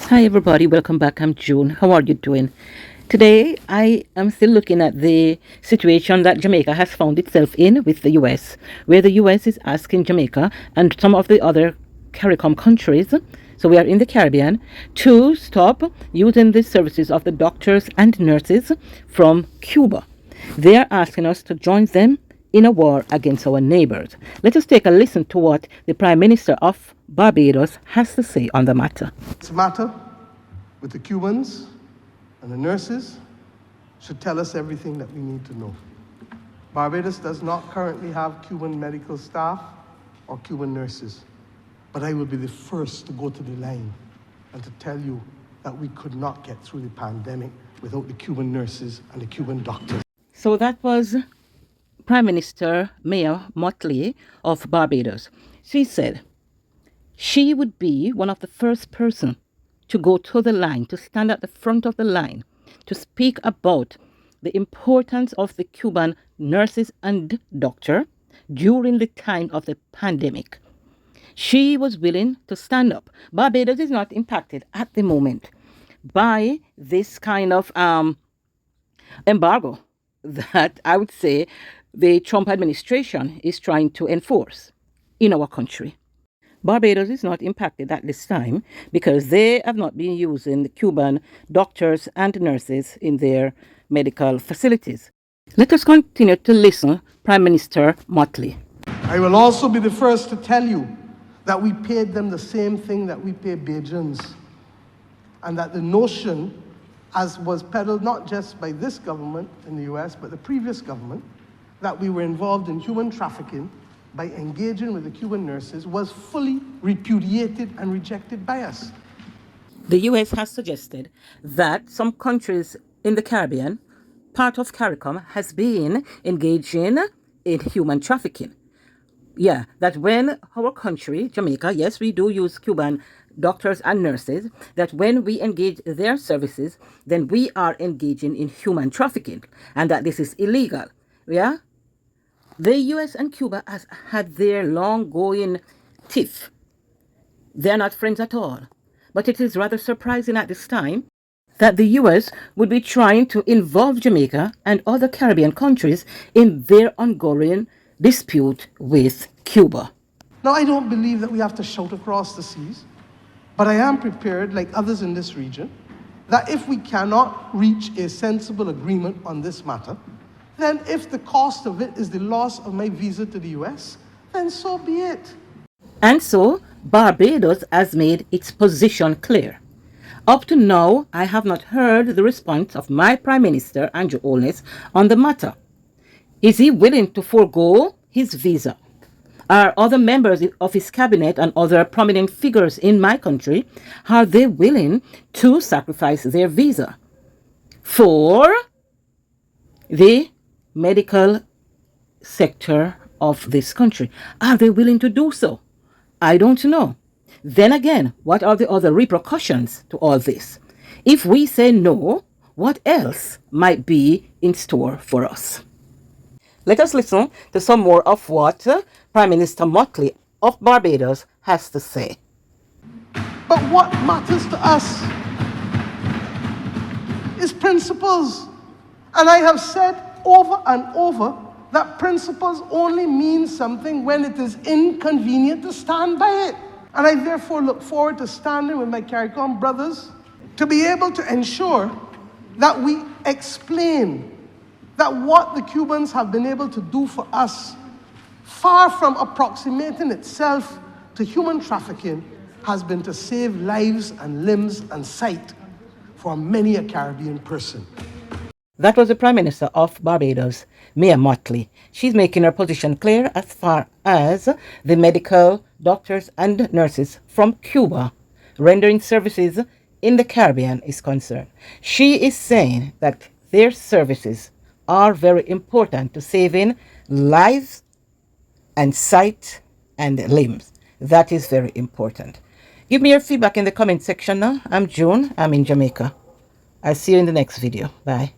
Hi everybody, welcome back. I'm June. How are you doing? Today I am still looking at the situation that Jamaica has found itself in with the US, where the US is asking Jamaica and some of the other Caricom countries, so we are in the Caribbean, to stop using the services of the doctors and nurses from Cuba. They are asking us to join them in a war against our neighbors. Let us take a listen to what the Prime Minister of Barbados has to say on the matter. This matter with the Cubans and the nurses should tell us everything that we need to know. Barbados does not currently have Cuban medical staff or Cuban nurses, but I will be the first to go to the line and to tell you that we could not get through the pandemic without the Cuban nurses and the Cuban doctors. So that was Prime Minister Mia Mottley of Barbados. She said she would be one of the first person to go to the line, to stand at the front of the line, to speak about the importance of the Cuban nurses and doctor during the time of the pandemic. She was willing to stand up. Barbados is not impacted at the moment by this kind of embargo that I would say the Trump administration is trying to enforce in our country. Barbados is not impacted at this time because they have not been using the Cuban doctors and nurses in their medical facilities. Let us continue to listen, Prime Minister Mottley. I will also be the first to tell you that we paid them the same thing that we pay Bajans, and that the notion, as was peddled not just by this government in the US, but the previous government, that we were involved in human trafficking by engaging with the Cuban nurses was fully repudiated and rejected by us. The US has suggested that some countries in the Caribbean, part of Caricom, has been engaging in human trafficking. Yeah, that when our country, Jamaica, yes, we do use Cuban doctors and nurses, that when we engage their services, then we are engaging in human trafficking, and that this is illegal. Yeah? The US and Cuba has had their long-going tiff. They're not friends at all. But it is rather surprising at this time that the US would be trying to involve Jamaica and other Caribbean countries in their ongoing dispute with Cuba. Now, I don't believe that we have to shout across the seas, but I am prepared, like others in this region, that if we cannot reach a sensible agreement on this matter, then if the cost of it is the loss of my visa to the US, then so be it. And so, Barbados has made its position clear. Up to now, I have not heard the response of my Prime Minister, Andrew Holness, on the matter. Is he willing to forego his visa? Are other members of his cabinet and other prominent figures in my country, are they willing to sacrifice their visa for the medical sector of this country? Are they willing to do so? I don't know. Then again, what are the other repercussions to all this? If we say no, what else might be in store for us? Let us listen to some more of what Prime Minister Mottley of Barbados has to say. But what matters to us is principles. And I have said over and over that principles only mean something when it is inconvenient to stand by it. And I therefore look forward to standing with my Caricom brothers to be able to ensure that we explain that what the Cubans have been able to do for us, far from approximating itself to human trafficking, has been to save lives and limbs and sight for many a Caribbean person. That was the Prime Minister of Barbados, Mia Mottley. She's making her position clear as far as the medical doctors and nurses from Cuba rendering services in the Caribbean is concerned. She is saying that their services are very important to saving lives and sight and limbs. That is very important. Give me your feedback in the comment section now. I'm June. I'm in Jamaica. I'll see you in the next video. Bye.